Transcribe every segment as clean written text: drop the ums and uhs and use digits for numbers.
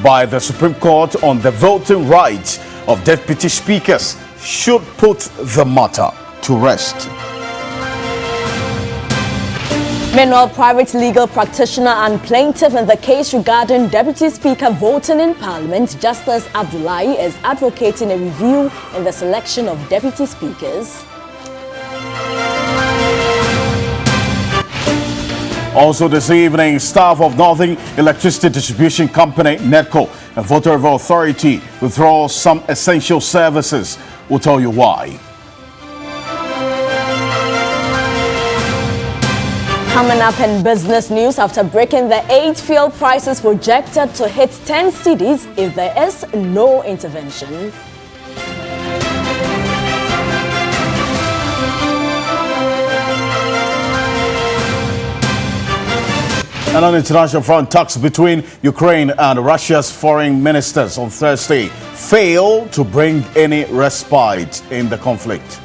by the Supreme Court on the voting rights of deputy speakers should put the matter to rest. Meanwhile, private legal practitioner and plaintiff in the case regarding Deputy Speaker voting in Parliament, Justice Abdullahi, is advocating a review in the selection of deputy speakers. Also this evening, staff of Northern Electricity Distribution Company, NEDCO, and Volta River Authority withdraw some essential services. We'll tell you why. Coming up in business news, after breaking the 8 fuel prices projected to hit 10 cedis if there is no intervention. And on international front, talks between Ukraine and Russia's foreign ministers on Thursday failed to bring any respite in the conflict.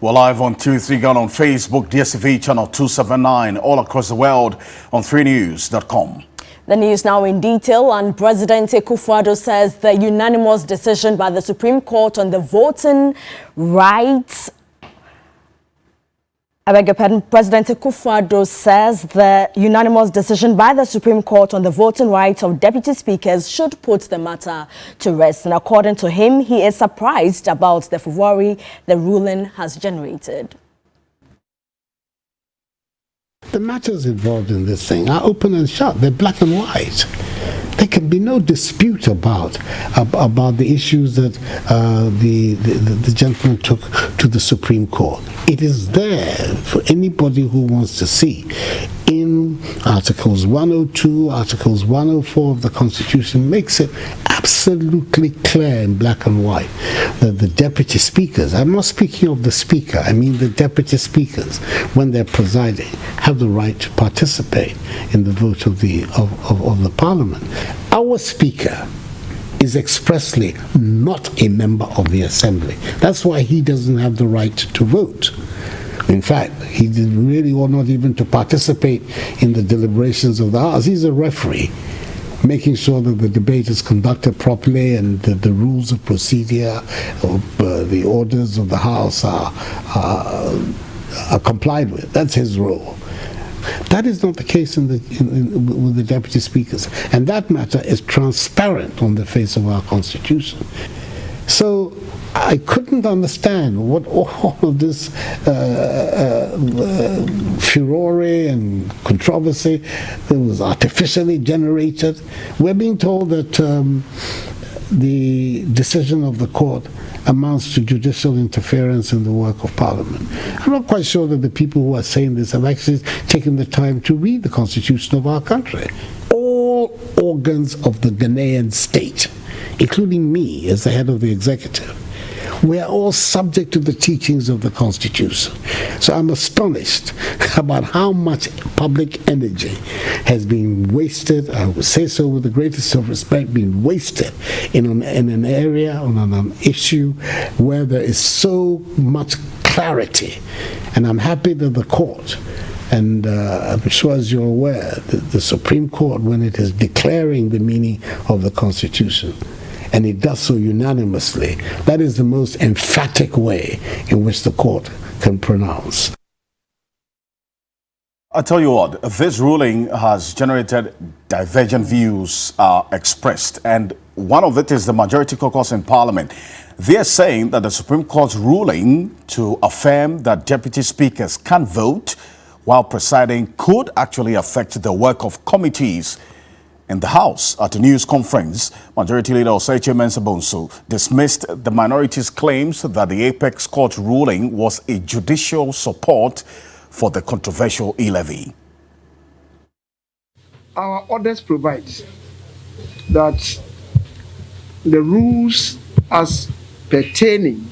We're live on TV3 Ghana on Facebook, DSTV channel 279, all across the world on 3news.com. The news now in detail, and President Otumfuo Osei says the unanimous decision by the Supreme Court on the voting rights. President Otumfuo Osei says the unanimous decision by the Supreme Court on the voting rights of deputy speakers should put the matter to rest. And according to him, he is surprised about the furore the ruling has generated. The matters involved in this thing are open and shut. They're black and white. There can be no dispute about the issues that the gentleman took to the Supreme Court. It is there for anybody who wants to see. In Articles 102, Articles 104 of the Constitution makes it absolutely clear in black and white that the deputy speakers, I'm not speaking of the speaker, I mean the deputy speakers, when they're presiding, have the right to participate in the vote of the Parliament. Our speaker is expressly not a member of the Assembly. That's why he doesn't have the right to vote. In fact, he did really or not even to participate in the deliberations of the House. He's a referee, making sure that the debate is conducted properly and that the rules of procedure, the orders of the House are complied with. That's his role. That is not the case with the deputy speakers, and that matter is transparent on the face of our Constitution. So I couldn't understand what all of this furore and controversy that was artificially generated. We're being told that the decision of the court amounts to judicial interference in the work of Parliament. I'm not quite sure that the people who are saying this have actually taken the time to read the Constitution of our country. All organs of the Ghanaian state, including me as the head of the executive, we are all subject to the teachings of the Constitution. So I'm astonished about how much public energy has been wasted, I would say so with the greatest of respect, been wasted in an area, on an issue where there is so much clarity. And I'm happy that the court, and I'm sure as you're aware, the Supreme Court, when it is declaring the meaning of the Constitution, and it does so unanimously, that is the most emphatic way in which the court can pronounce. I tell you what, this ruling has generated divergent views expressed, and one of it is the majority caucus in Parliament. They are saying that the Supreme Court's ruling to affirm that deputy speakers can vote while presiding could actually affect the work of committees in the House. At a news conference, Majority Leader Osei Tutus dismissed the minority's claims that the Apex Court ruling was a judicial support for the controversial e-levy. Our orders provide that the rules as pertaining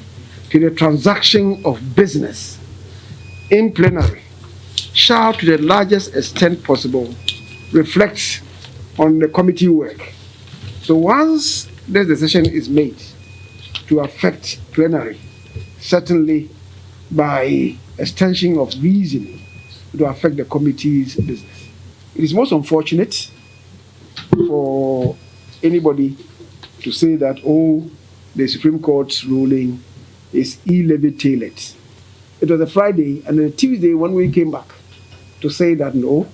to the transaction of business in plenary shall, to the largest extent possible, reflect on the committee work. So once this decision is made to affect plenary, certainly by extension of reasoning to affect the committee's business. It is most unfortunate for anybody to say that, oh, the Supreme Court's ruling is e-levy tailored. It was a Friday, and then Tuesday when we came back to say that no,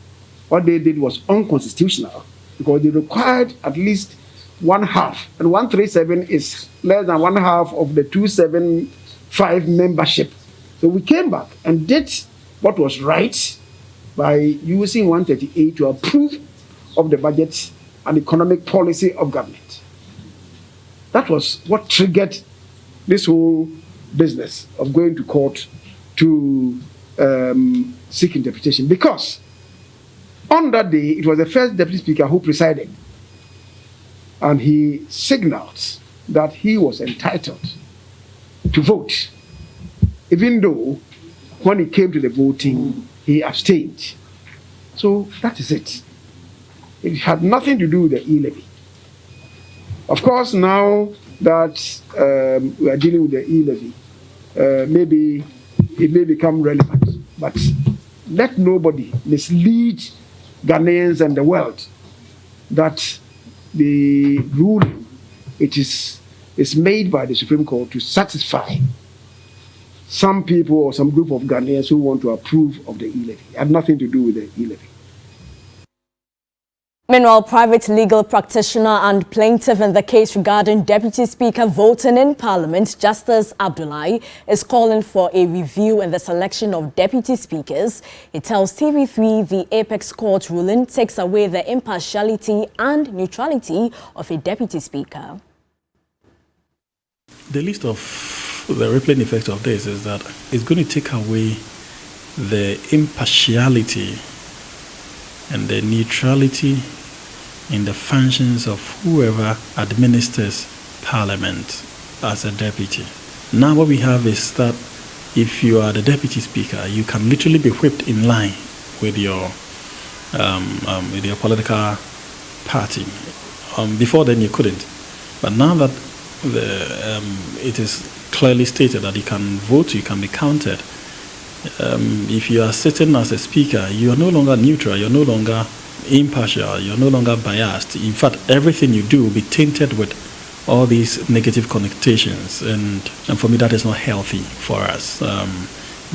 what they did was unconstitutional because they required at least one half, and 137 is less than one half of the 275 membership. So we came back and did what was right by using 138 to approve of the budget and economic policy of government. That was what triggered this whole business of going to court to seek interpretation, because on that day it was the first deputy speaker who presided, and he signaled that he was entitled to vote, even though when it came to the voting he abstained. So that is it. It had nothing to do with the e-levy. Of course, now that we are dealing with the e-levy, maybe it may become relevant, but let nobody mislead Ghanaians and the world that the ruling is made by the Supreme Court to satisfy some people or some group of Ghanaians who want to approve of the e-levy. It had nothing to do with the e-levy. Meanwhile, private legal practitioner and plaintiff in the case regarding Deputy Speaker voting in Parliament, Justice Abdullahi, is calling for a review in the selection of deputy speakers. He tells TV3 the Apex Court ruling takes away the impartiality and neutrality of a deputy speaker. The list of the rippling effect of this is that it's going to take away the impartiality and the neutrality in the functions of whoever administers Parliament as a deputy. Now what we have is that if you are the deputy speaker, you can literally be whipped in line with your political party. Before then you couldn't, but now that it is clearly stated that you can vote, you can be counted. If you are sitting as a speaker, you are no longer neutral, you're no longer impartial, you're no longer biased. In fact, everything you do will be tainted with all these negative connotations, and for me that is not healthy for us.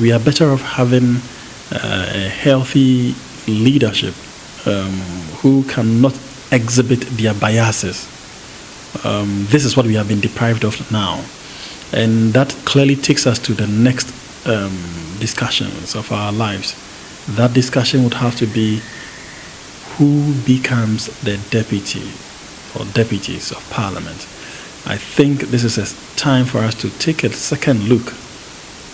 We are better off having a healthy leadership who cannot exhibit their biases. This is what we have been deprived of now, and that clearly takes us to the next discussions of our lives. That discussion would have to be who becomes the deputy or deputies of Parliament. I think this is a time for us to take a second look.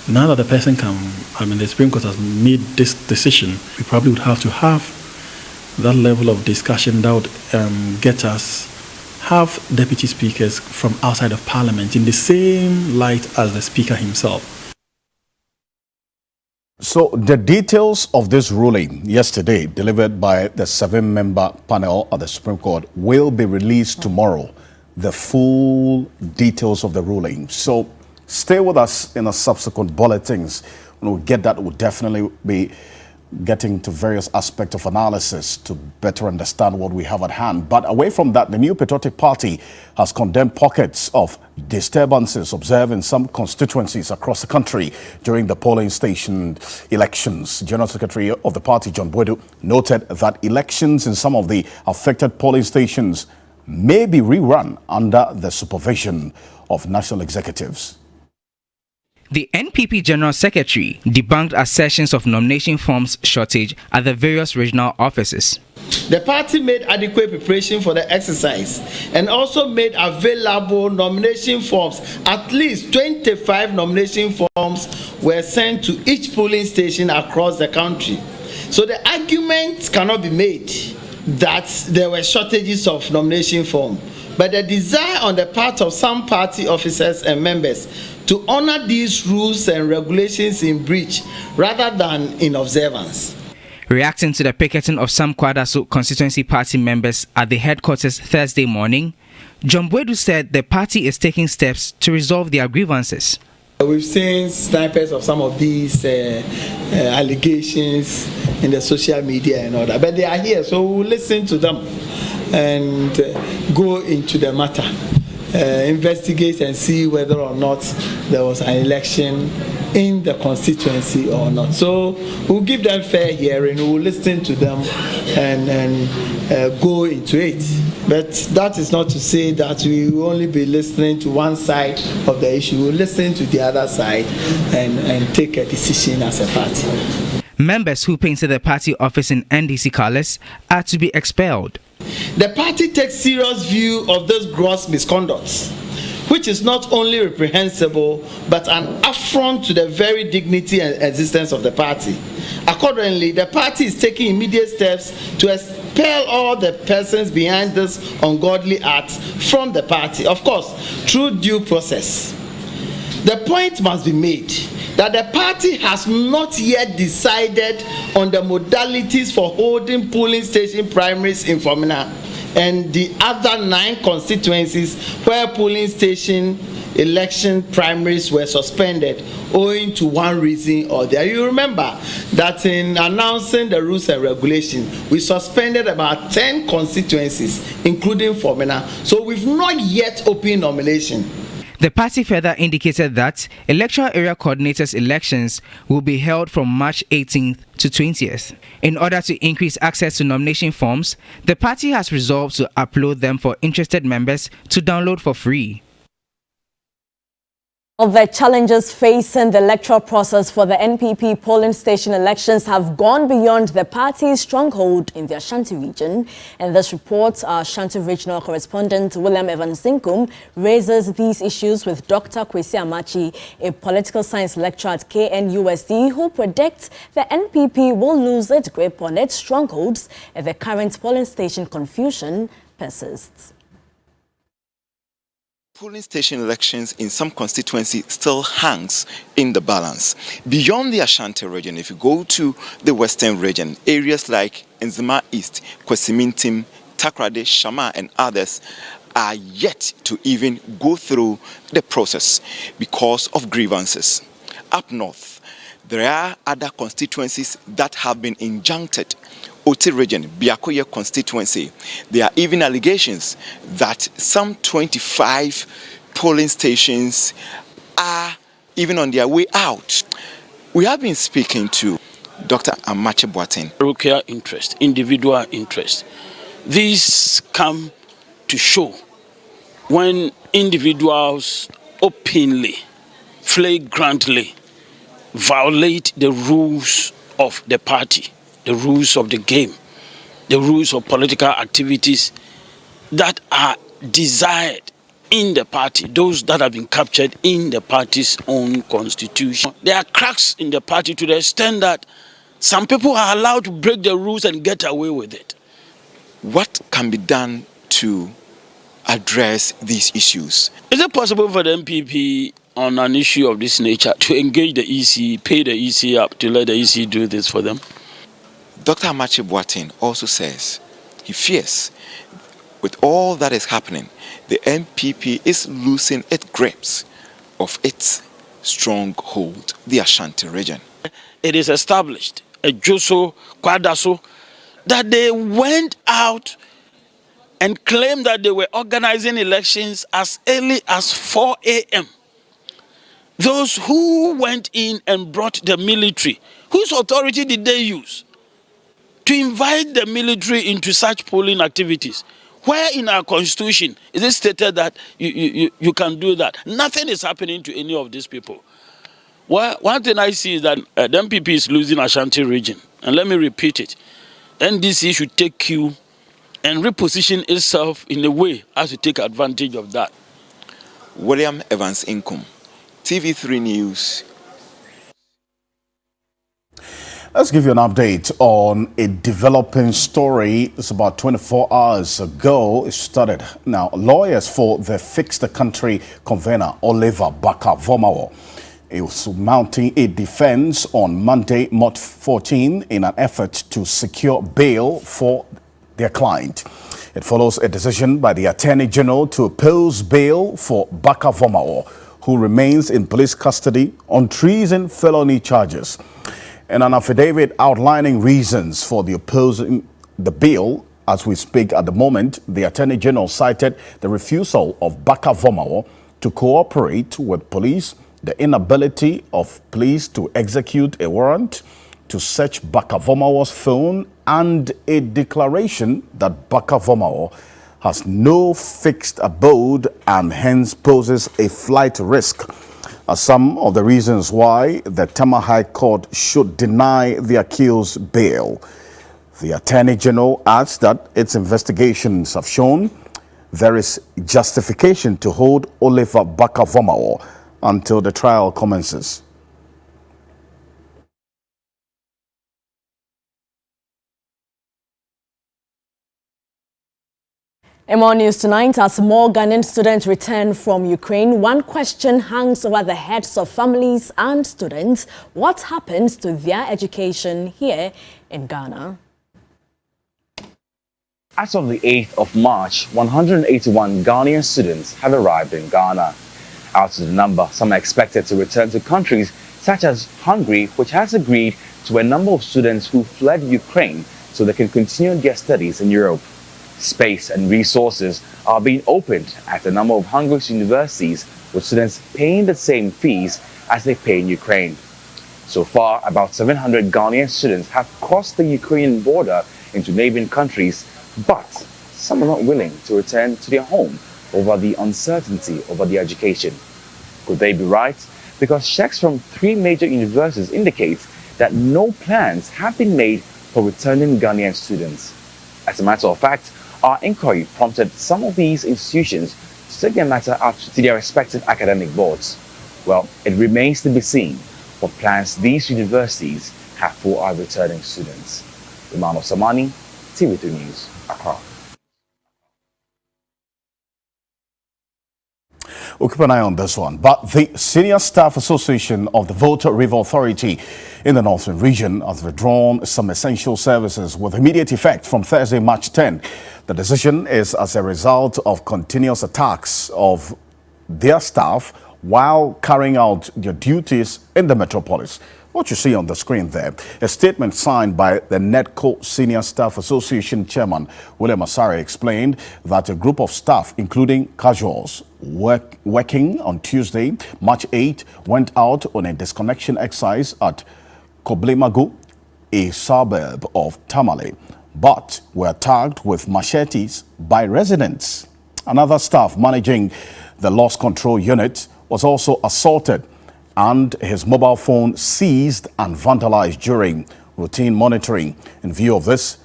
Now that the person the Supreme Court has made this decision, we probably would have to have that level of discussion that would get us have deputy speakers from outside of Parliament in the same light as the Speaker himself. So the details of this ruling yesterday, delivered by the 7-member panel at the Supreme Court, will be released tomorrow. The full details of the ruling. So stay with us in the subsequent bulletins. When we get that, we'll definitely be getting to various aspects of analysis to better understand what we have at hand. But away from that, the New Patriotic Party has condemned pockets of disturbances observed in some constituencies across the country during the polling station elections. General Secretary of the party, John Boadu, noted that elections in some of the affected polling stations may be rerun under the supervision of national executives. The NPP General Secretary debunked assertions of nomination forms shortage at the various regional offices. The party made adequate preparation for the exercise and also made available nomination forms. At least 25 nomination forms were sent to each polling station across the country. So the argument cannot be made that there were shortages of nomination forms, but the desire on the part of some party officers and members to honor these rules and regulations in breach rather than in observance. Reacting to the picketing of some Kwadaso constituency party members at the headquarters Thursday morning, John Boadu said the party is taking steps to resolve their grievances. We've seen snipers of some of these allegations in the social media and all that, but they are here, so we'll listen to them and go into the matter, investigate and see whether or not there was an election in the constituency or not. So we'll give them fair hearing, we'll listen to them and go into it. But that is not to say that we will only be listening to one side of the issue. We'll listen to the other side and take a decision as a party. Members who painted the party office in NDC colours are to be expelled. The party takes serious view of this gross misconduct, which is not only reprehensible but an affront to the very dignity and existence of the party. Accordingly, the party is taking immediate steps to expel all the persons behind this ungodly act from the party, of course, through due process. The point must be made that the party has not yet decided on the modalities for holding polling station primaries in Fomena and the other 9 constituencies where polling station election primaries were suspended owing to one reason or the other. You remember that in announcing the rules and regulations, we suspended about 10 constituencies, including Fomena. So we've not yet opened nomination. The party further indicated that electoral area coordinators' elections will be held from March 18th to 20th. In order to increase access to nomination forms, the party has resolved to upload them for interested members to download for free. The challenges facing the electoral process for the NPP polling station elections have gone beyond the party's stronghold in the Ashanti region. And this report, our Ashanti regional correspondent William Evansinkum raises these issues with Dr. Kwesi Amachi, a political science lecturer at KNUST, who predicts the NPP will lose its grip on its strongholds if the current polling station confusion persists. Polling station elections in some constituencies still hangs in the balance. Beyond the Ashanti region, if you go to the western region, areas like Nzima East, Kwesimintim, Takrade, Shama and others are yet to even go through the process because of grievances. Up north, there are other constituencies that have been injuncted. Oti region, Biakoye constituency, there are even allegations that some 25 polling stations are even on their way out. We have been speaking to Dr. Amachi Boateng. Parochial interest, individual interest. These come to show when individuals openly, flagrantly violate the rules of the party, the rules of the game, the rules of political activities that are desired in the party, those that have been captured in the party's own constitution. There are cracks in the party to the extent that some people are allowed to break the rules and get away with it. What can be done to address these issues? Is it possible for the MPP on an issue of this nature to engage the EC, pay the EC up to let the EC do this for them? Dr. Amachi Boateng also says he fears with all that is happening, the MPP is losing its grips of its stronghold, the Ashanti region. It is established, Joso, Kwadaso, that they went out and claimed that they were organizing elections as early as 4 a.m. Those who went in and brought the military, whose authority did they use to invite the military into such polling activities? Where in our constitution is it stated that you can do that? Nothing is happening to any of these people. Well, one thing I see is that the MPP is losing Ashanti region. And let me repeat it. NDC should take cue and reposition itself in a way as to take advantage of that. William Evansinkum, TV3 News. Let's give you an update on a developing story. It's about 24 hours ago. It started. Now, lawyers for the Fix the Country convener, Oliver Baka-Vomawo, is mounting a defense on Monday, March 14, in an effort to secure bail for their client. It follows a decision by the Attorney General to oppose bail for Baka-Vomawo, who remains in police custody on treason felony charges. In an affidavit outlining reasons for the opposing the bill, as we speak at the moment, the Attorney General cited the refusal of Baka Vomawo to cooperate with police, the inability of police to execute a warrant to search Baka Vomawo's phone, and a declaration that Baka Vomawo has no fixed abode and hence poses a flight risk are some of the reasons why the Tama High Court should deny the accused bail. The Attorney General adds that its investigations have shown there is justification to hold Oliver Baka Vomawo until the trial commences. In more news tonight, as more Ghanaian students return from Ukraine, one question hangs over the heads of families and students: what happens to their education here in Ghana? As of the 8th of March, 181 Ghanaian students have arrived in Ghana. Out of the number, some are expected to return to countries such as Hungary, which has agreed to a number of students who fled Ukraine so they can continue their studies in Europe. Space and resources are being opened at a number of Hungary's universities, with students paying the same fees as they pay in Ukraine. So far, about 700 Ghanaian students have crossed the Ukrainian border into neighboring countries, but some are not willing to return to their home over the uncertainty over their education. Could they be right? Because checks from 3 major universities indicate that no plans have been made for returning Ghanaian students. As a matter of fact, our inquiry prompted some of these institutions to take their matter up to their respective academic boards. Well, it remains to be seen what plans these universities have for our returning students. Emmanuel Samani, TV3 News, Accra. We'll keep an eye on this one. But the Senior Staff Association of the Volta River Authority in the Northern Region has withdrawn some essential services with immediate effect from Thursday, March 10. The decision is as a result of continuous attacks of their staff while carrying out their duties in the metropolis. What you see on the screen there, a statement signed by the NEDCO Senior Staff Association Chairman William Asare explained that a group of staff, including casuals, working on Tuesday, March 8, went out on a disconnection exercise at Koblemagu, a suburb of Tamale, but were attacked with machetes by residents. Another staff managing the loss control unit was also assaulted and his mobile phone seized and vandalized during routine monitoring. In view of this,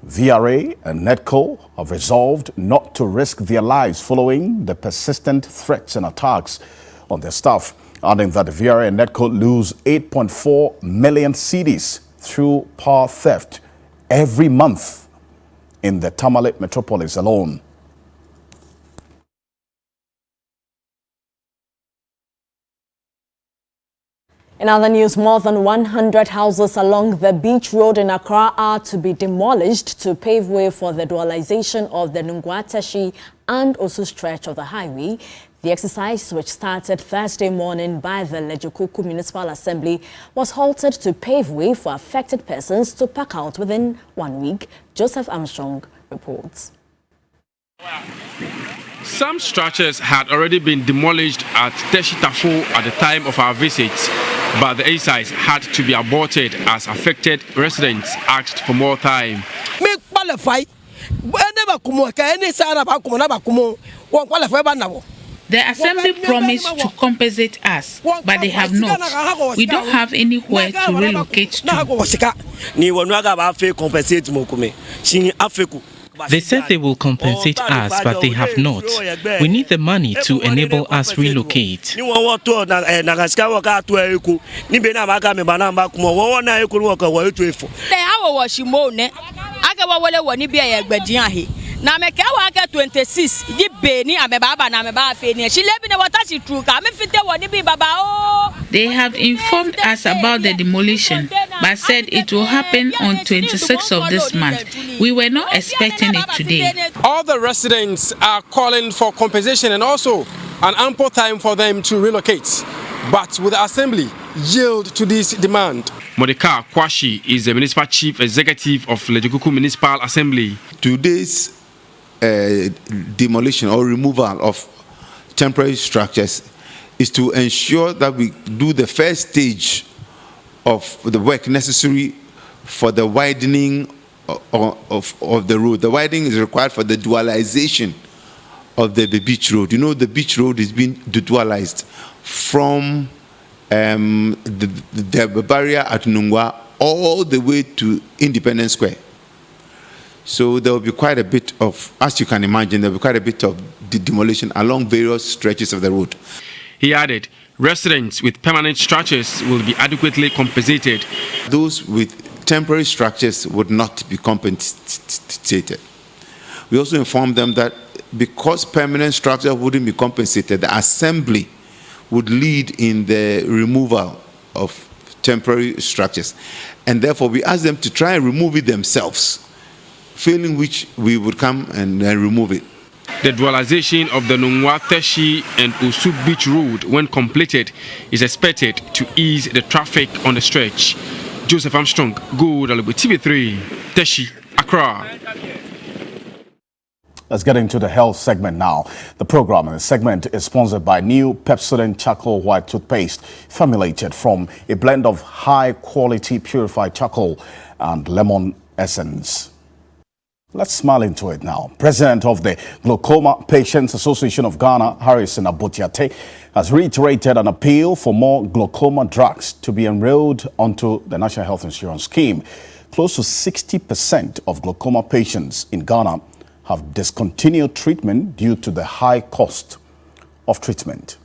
VRA and NEDCO have resolved not to risk their lives following the persistent threats and attacks on their staff, adding that the VRA and NEDCO lose 8.4 million cedis through power theft every month in the Tamale metropolis alone. In other news, more than 100 houses along the beach road in Accra are to be demolished to pave way for the dualization of the Nungwateshi and also stretch of the highway. The exercise, which started Thursday morning by the Lejokuku Municipal Assembly, was halted to pave way for affected persons to pack out within 1 week. Joseph Armstrong reports. Some structures had already been demolished at Teshitafo at the time of our visit, but the exercise had to be aborted as affected residents asked for more time. The assembly promised to compensate us, but they have not. We don't have anywhere to relocate to. They said they will compensate us, but they have not. We need the money to enable us relocate. Na meka wa ga 26 yi beni amebaba na ameba afeni she lebi na water she true ka me fite woni bi baba o. They have informed us about the demolition but said it will happen on 26th of this month. We were not expecting it today. All the residents are calling for compensation and also and ample time for them to relocate. But will the Assembly yield to this demand? Modeka Kwashi is the Municipal Chief Executive of Lejikuku Municipal Assembly. Today's demolition or removal of temporary structures is to ensure that we do the first stage of the work necessary for the widening of the road. The widening is required for the dualization of the beach road. You know, the beach road is being dualized from the barrier at Nungwa all the way to Independence Square. So there will be quite a bit of, as you can imagine, there will be quite a bit of demolition along various stretches of the road. He added, residents with permanent structures will be adequately compensated. Those with temporary structures would not be compensated. We also informed them that because permanent structure wouldn't be compensated, the Assembly would lead in the removal of temporary structures. And therefore, we asked them to try and remove it themselves, failing which we would come and remove it. The dualization of the Nungwa, Teshi and Usu Beach Road, when completed, is expected to ease the traffic on the stretch. Joseph Armstrong, Good TV3, Teshi, Accra. Let's get into the health segment now. The program and the segment is sponsored by new Pepsodent Charcoal White Toothpaste, formulated from a blend of high-quality purified charcoal and lemon essence. Let's smile into it now. President of the Glaucoma Patients Association of Ghana, Harrison Abotiate, has reiterated an appeal for more glaucoma drugs to be enrolled onto the National Health Insurance Scheme. Close to 60% of glaucoma patients in Ghana have discontinued treatment due to the high cost of treatment.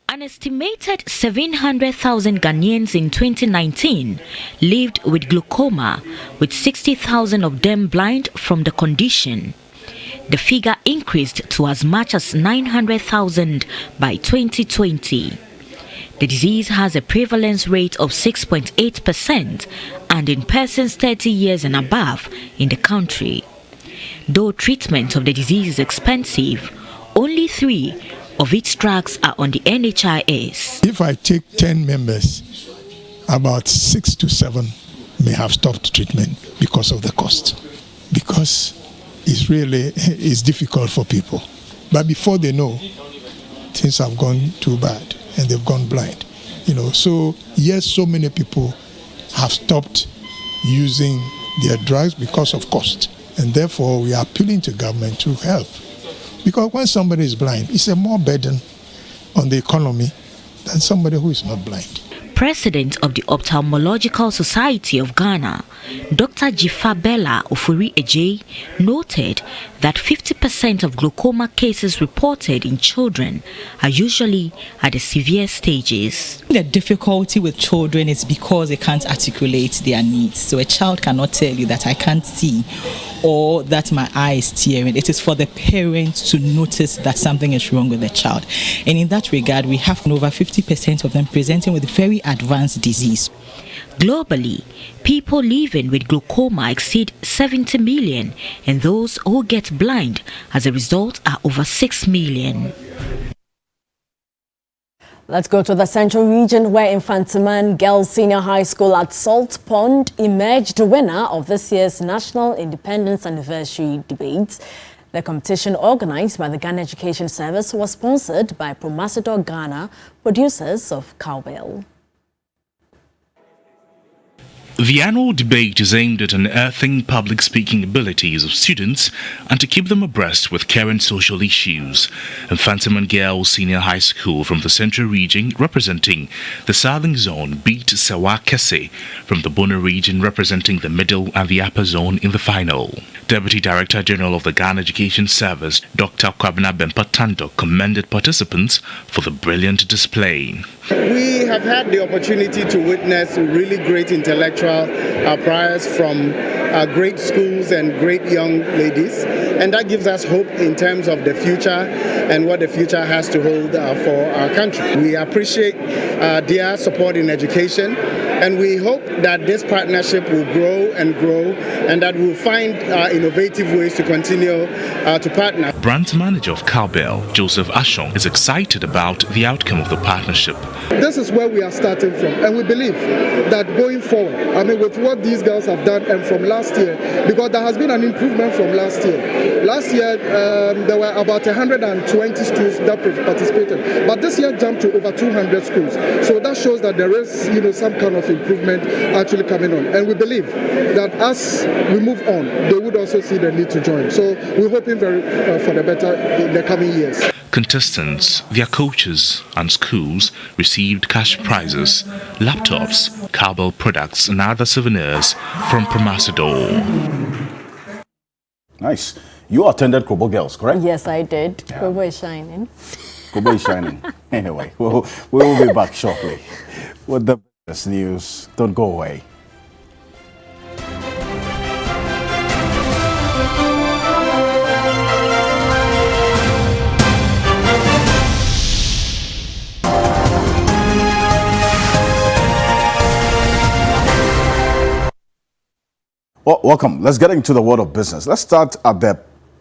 An estimated 700,000 Ghanaians in 2019 lived with glaucoma, with 60,000 of them blind from the condition. The figure increased to as much as 900,000 by 2020. The disease has a prevalence rate of 6.8% and in persons 30 years and above in the country. Though treatment of the disease is expensive, only 3 of its drugs are on the NHIS. If I take 10 members, about 6 to 7 may have stopped treatment because of the cost. Because it's difficult for people. But before they know, things have gone too bad and they've gone blind. So yes, so many people have stopped using their drugs because of cost. And therefore, we are appealing to government to help. Because when somebody is blind, it's a more burden on the economy than somebody who is not blind. President of the Ophthalmological Society of Ghana, Dr. Jifa Bella Ofuri Ejay, noted that 50% of glaucoma cases reported in children are usually at the severe stages. The difficulty with children is because they can't articulate their needs. So a child cannot tell you that I can't see or that my eye is tearing. It is for the parents to notice that something is wrong with the child. And in that regard, we have over 50% of them presenting with very advanced disease. Globally, people living with glaucoma exceed 70 million, and those who get blind as a result are over 6 million. Let's go to the Central Region, where Infantiman Girls Senior High School at Salt Pond emerged the winner of this year's National Independence Anniversary Debates. The competition, organized by the Ghana Education Service, was sponsored by Promasidor Ghana, producers of Cowbell. The annual debate is aimed at unearthing public speaking abilities of students and to keep them abreast with current social issues. Infantiman Girls Senior High School from the Central Region, representing the Southern Zone, beat Sawa Kese from the Bono Region, representing the Middle and the Upper Zone in the final. Deputy Director General of the Ghana Education Service, Dr. Kwabena Bempatando, commended participants for the brilliant display. We have had the opportunity to witness really great intellectual priors from great schools and great young ladies, and that gives us hope in terms of the future and what the future has to hold for our country. We appreciate their support in education. And we hope that this partnership will grow and grow, and that we'll find innovative ways to continue to partner. Brand manager of Cowbell, Joseph Ashong, is excited about the outcome of the partnership. This is where we are starting from, and we believe that going forward, I mean, with what these girls have done and from last year, because there has been an improvement from last year. Last year, there were about 120 schools that participated, but this year jumped to over 200 schools. So that shows that there is, some kind of improvement actually coming on. And we believe that as we move on, they would also see the need to join. So we're hoping for the better in the coming years. Contestants, their coaches and schools received cash prizes, laptops, Cowbell products and other souvenirs from Promasidor. Nice. You attended Kobo Girls, correct? Yes, I did. Yeah. Kobo is shining. Kobo is shining. Anyway, we will be back shortly with the business news. Don't go away. Well, welcome. Let's get into the world of business. Let's start at the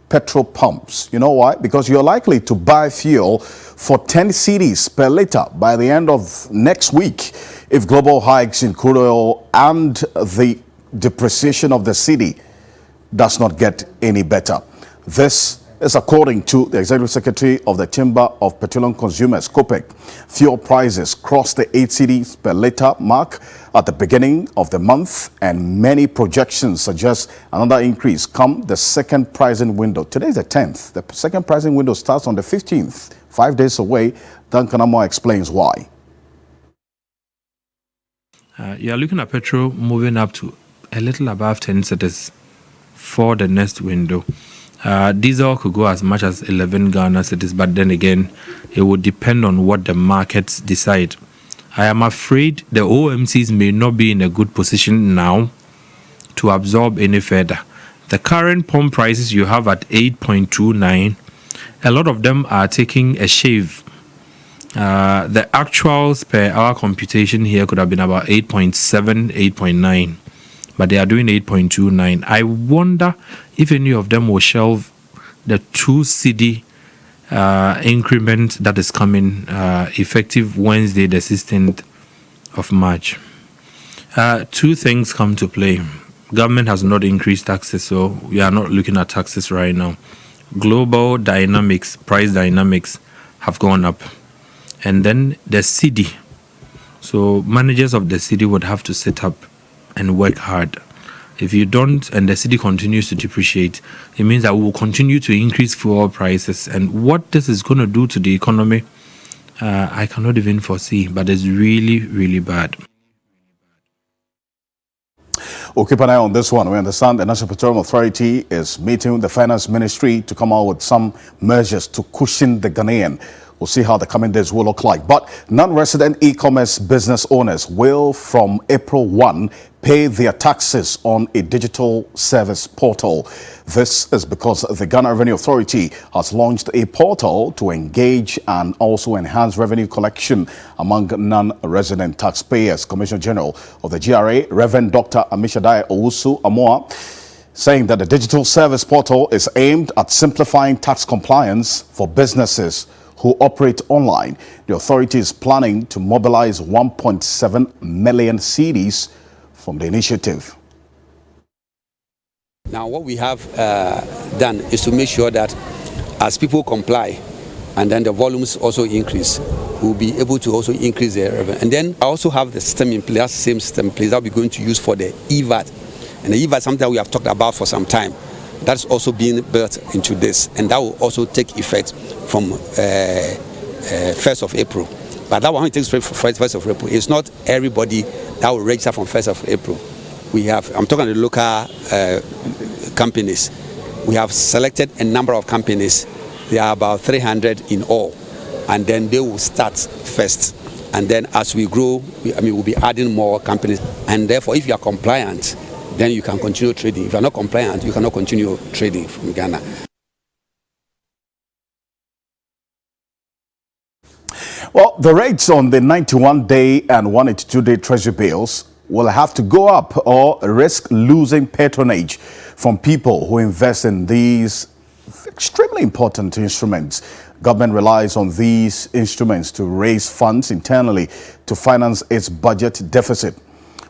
petrol pumps. You know why? Because you're likely to buy fuel for 10 cedis per litre by the end of next week if global hikes in crude oil and the depreciation of the cedi does not get any better. This is according to the Executive Secretary of the Chamber of Petroleum Consumers, COPEC. Fuel prices crossed the 8 cedis per litre mark at the beginning of the month, and many projections suggest another increase come the second pricing window. Today is the 10th. The second pricing window starts on the 15th, 5 days away. Duncan Amoah explains why. You are looking at petrol moving up to a little above 10 cedis for the next window. Diesel could go as much as 11 Ghana cedis, but then again, it would depend on what the markets decide. I am afraid the OMCs may not be in a good position now to absorb any further. The current pump prices you have at 8.29, a lot of them are taking a shave. The actuals per hour computation here could have been about 8.7, 8.9. But they are doing 8.29. I wonder if any of them will shelve the 2 cedi increment that is coming effective Wednesday, the 16th of March. 2 things come to play. Government has not increased taxes, so we are not looking at taxes right now. Global dynamics, price dynamics have gone up. And then the cedi. So managers of the cedi would have to set up and work hard. If you don't, and the cedi continues to depreciate, it means that we will continue to increase fuel prices. And what this is going to do to the economy, I cannot even foresee, but it's really, really bad. We'll keep an eye on this one. We understand the National Petroleum Authority is meeting the Finance Ministry to come out with some measures to cushion the Ghanaian. We'll see how the coming days will look like. But non-resident e-commerce business owners will, from April 1, pay their taxes on a digital service portal. This is because the Ghana Revenue Authority has launched a portal to engage and also enhance revenue collection among non-resident taxpayers. Commissioner General of the GRA, Reverend Dr. Amishadai Owusu Amoah, saying that the digital service portal is aimed at simplifying tax compliance for businesses who operate online. The authority is planning to mobilize 1.7 million cedis from the initiative. Now, what we have done is to make sure that as people comply and then the volumes also increase, we'll be able to also increase their revenue. And then I also have the system in place, that same system in place that we're going to use for the EVAT. And the EVAT is something we have talked about for some time. That's also being built into this, and that will also take effect from 1st of April. But that one takes effect from 1st of April. It's not everybody that will register from 1st of April. I'm talking to the local companies. We have selected a number of companies. There are about 300 in all, and then they will start first. And then as we grow, we'll be adding more companies. And therefore, if you are compliant, then you can continue trading. If you are not compliant, you cannot continue trading from Ghana. Well, the rates on the 91-day and 182-day treasury bills will have to go up or risk losing patronage from people who invest in these extremely important instruments. Government relies on these instruments to raise funds internally to finance its budget deficit.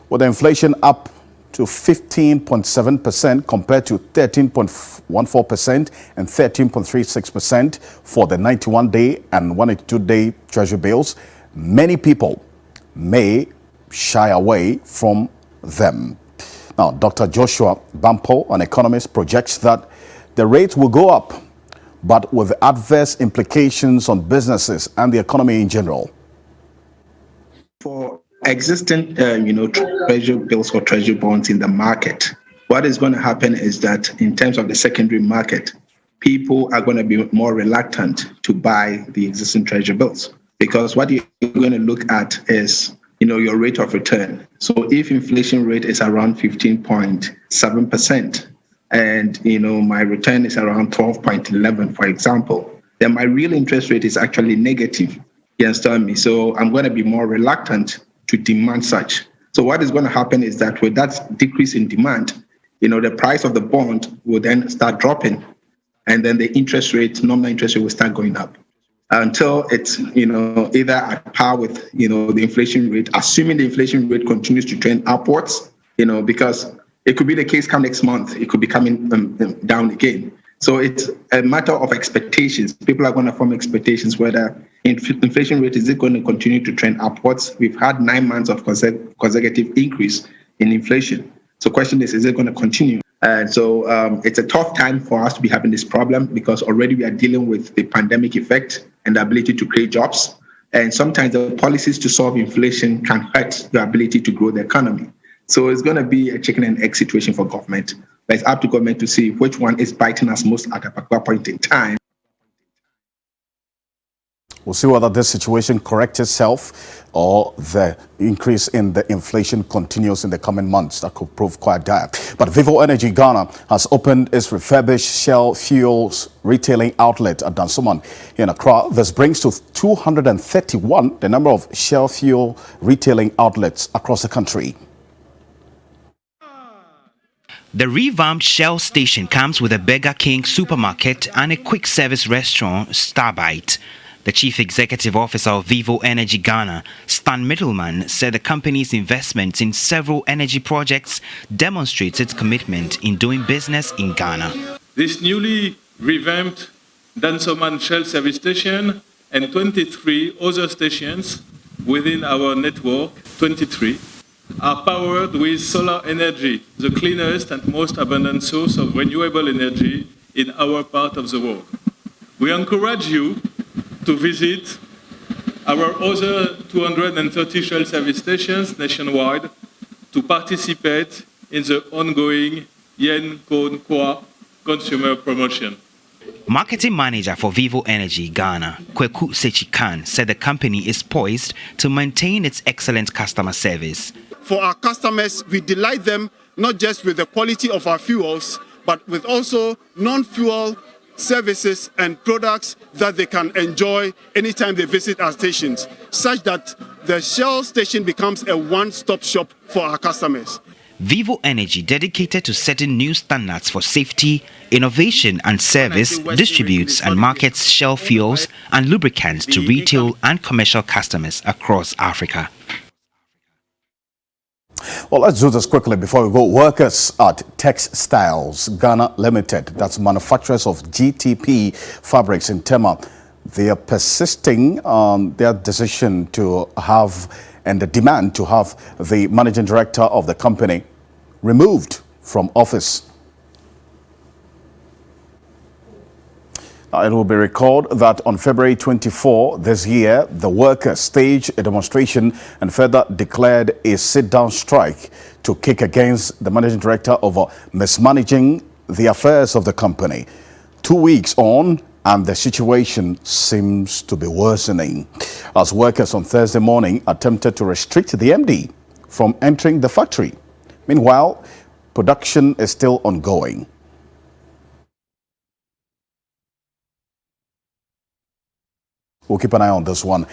With inflation up to 15.7% compared to 13.14% and 13.36% for the 91-day and 182-day treasury bills, many people may shy away from them. Now, Dr. Joshua Bampo, an economist, projects that the rates will go up, but with adverse implications on businesses and the economy in general. For existing, treasury bills or treasury bonds in the market, what is going to happen is that in terms of the secondary market, people are going to be more reluctant to buy the existing treasury bills, because what you're going to look at is, your rate of return. So if inflation rate is around 15.7%, and my return is around 12.11, for example, then my real interest rate is actually negative. You understand me? So I'm going to be more reluctant to demand such. So what is going to happen is that with that decrease in demand, the price of the bond will then start dropping, and then the interest rate, nominal interest rate, will start going up until it's either at par with the inflation rate, assuming the inflation rate continues to trend upwards. Because it could be the case come next month, it could be coming down again. So it's a matter of expectations. People are going to form expectations whether inflation rate is it going to continue to trend upwards. We've had 9 months of consecutive increase in inflation. So question is it going to continue? And so it's a tough time for us to be having this problem, because already we are dealing with the pandemic effect and the ability to create jobs. And sometimes the policies to solve inflation can hurt the ability to grow the economy. So it's going to be a chicken and egg situation for government. But it's up to government to see which one is biting us most at a particular point in time. We'll see whether this situation corrects itself or the increase in the inflation continues in the coming months. That could prove quite dire. But Vivo Energy Ghana has opened its refurbished Shell Fuels retailing outlet at Dansoman in Accra. This brings to 231 the number of Shell Fuel retailing outlets across the country. The revamped Shell station comes with a Burger King supermarket and a quick service restaurant, Starbite. The Chief Executive Officer of Vivo Energy Ghana, Stan Middleman, said the company's investment in several energy projects demonstrates its commitment in doing business in Ghana. This newly revamped Dansoman Shell service station and 23 other stations within our network, 23, are powered with solar energy, the cleanest and most abundant source of renewable energy in our part of the world. We encourage you to visit our other 230 Shell service stations nationwide to participate in the ongoing Yen Kon Kwa consumer promotion. Marketing manager for Vivo Energy Ghana, Kweku Sechikan, said the company is poised to maintain its excellent customer service. For our customers, we delight them not just with the quality of our fuels, but with also non-fuel services and products that they can enjoy anytime they visit our stations, such that the Shell station becomes a one-stop shop for our customers. Vivo Energy, dedicated to setting new standards for safety, innovation and service, distributes and markets Shell fuels and lubricants to retail and commercial customers across Africa. Well, let's do this quickly before we go. Workers at Textiles Ghana Limited, that's manufacturers of GTP fabrics in Tema, they are persisting on their decision to have and the demand to have the managing director of the company removed from office. It will be recalled that on February 24 this year, the workers staged a demonstration and further declared a sit-down strike to kick against the managing director over mismanaging the affairs of the company. 2 weeks on, and the situation seems to be worsening, as workers on Thursday morning attempted to restrict the MD from entering the factory. Meanwhile, production is still ongoing. We'll keep an eye on this one.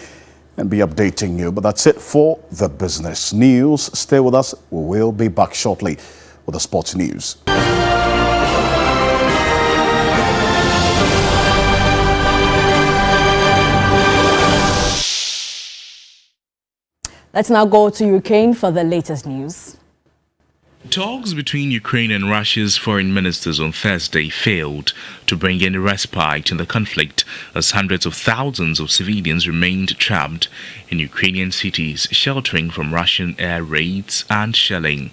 and be updating you. But that's it for the business news. Stay with us. We will be back shortly with the sports news. Let's now go to Ukraine for the latest news. Talks between Ukraine and Russia's foreign ministers on Thursday failed to bring any respite in the conflict as hundreds of thousands of civilians remained trapped in Ukrainian cities, sheltering from Russian air raids and shelling.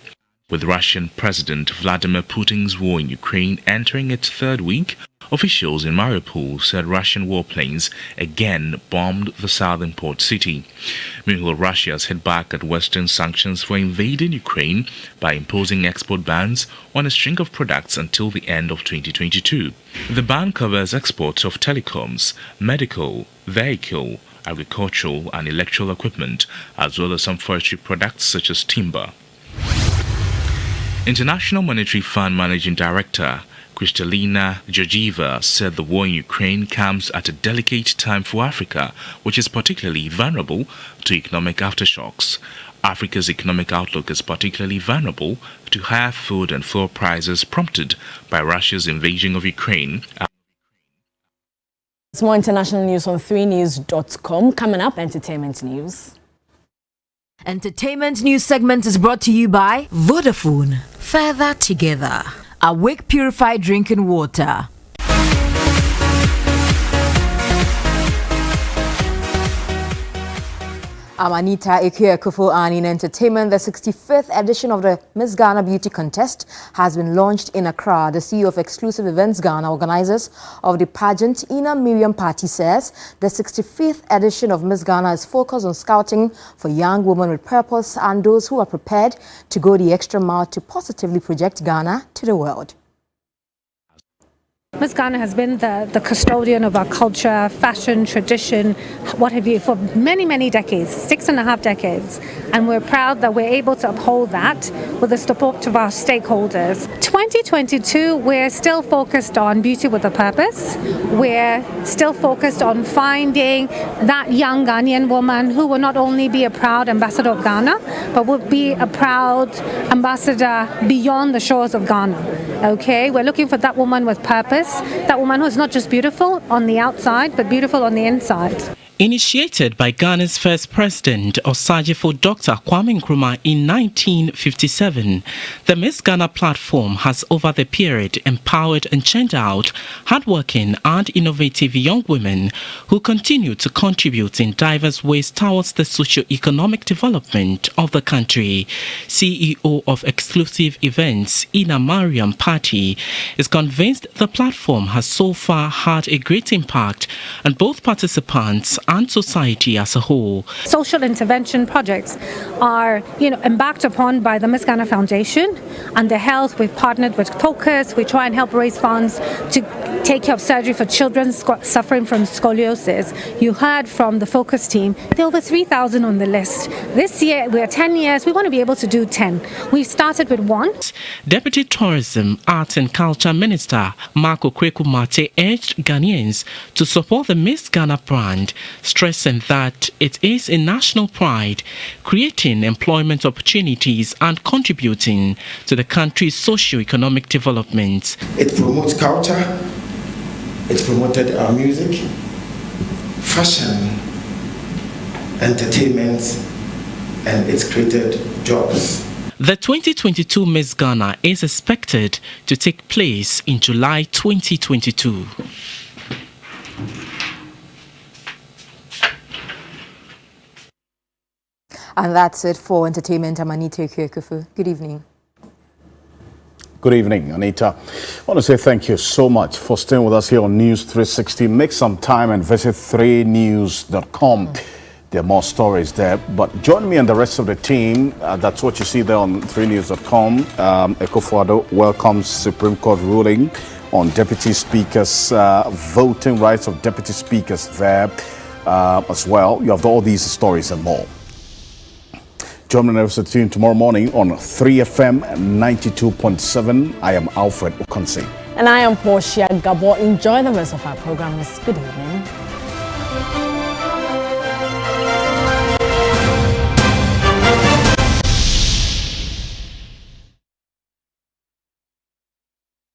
With Russian President Vladimir Putin's war in Ukraine entering its third week, officials in Mariupol said Russian warplanes again bombed the southern port city. Meanwhile, Russia has hit back at Western sanctions for invading Ukraine by imposing export bans on a string of products until the end of 2022. The ban covers exports of telecoms, medical, vehicle, agricultural and electrical equipment, as well as some forestry products such as timber. International Monetary Fund Managing Director Kristalina Georgieva said the war in Ukraine comes at a delicate time for Africa, which is particularly vulnerable to economic aftershocks. Africa's economic outlook is particularly vulnerable to higher food and fuel prices prompted by Russia's invasion of Ukraine. It's more international news on 3news.com. Coming up, entertainment news. Entertainment news segment is brought to you by Vodafone. Further together. Awake purified drinking water. I'm Anita Ekuye-Kufu, and in entertainment, the 65th edition of the Miss Ghana Beauty Contest has been launched in Accra. The CEO of Exclusive Events Ghana, organizers of the pageant, Ina Miriam Party, says the 65th edition of Miss Ghana is focused on scouting for young women with purpose and those who are prepared to go the extra mile to positively project Ghana to the world. Miss Ghana has been the custodian of our culture, fashion, tradition, what have you, for many, many decades, 6.5 decades. And we're proud that we're able to uphold that with the support of our stakeholders. 2022, we're still focused on beauty with a purpose. We're still focused on finding that young Ghanaian woman who will not only be a proud ambassador of Ghana, but will be a proud ambassador beyond the shores of Ghana. Okay, we're looking for that woman with purpose. That woman who's not just beautiful on the outside, but beautiful on the inside. Initiated by Ghana's first president, Osagyefo Dr. Kwame Nkrumah in 1957, the Miss Ghana platform has over the period empowered and churned out hardworking and innovative young women who continue to contribute in diverse ways towards the socio-economic development of the country. CEO of Exclusive Events, Ina Miriam Party, is convinced the platform has so far had a great impact on both participants and society as a whole. Social intervention projects are, embarked upon by the Miss Ghana Foundation. Under health, we've partnered with caucus. We try and help raise funds to take care of surgery for children suffering from scoliosis. You heard from the focus team, there are over 3,000 on the list. This year, we're 10 years, we want to be able to do 10. We started with 1. Deputy Tourism, Arts and Culture Minister Marco Kweku-Mate urged Ghanaians to support the Miss Ghana brand, stressing that it is a national pride, creating employment opportunities and contributing to the country's socio-economic development. It promotes culture, it promoted our music, fashion, entertainment, and it's created jobs. The 2022 Miss Ghana is expected to take place in July 2022. And that's it for entertainment. I'm Anita Ekuye-Kufu. Good evening. Good evening, Anita. I want to say thank you so much for staying with us here on News360. Make some time and visit 3news.com. There are more stories there. But join me and the rest of the team. That's what you see there on 3news.com. Otumfuo Osei welcomes Supreme Court ruling on deputy speakers, voting rights of deputy speakers there as well. You have all these stories and more. Join me and the rest of the team tomorrow morning on 3FM 92.7. I am Alfred Okonse. And I am Portia Gabo. Enjoy the rest of our programs. Good evening.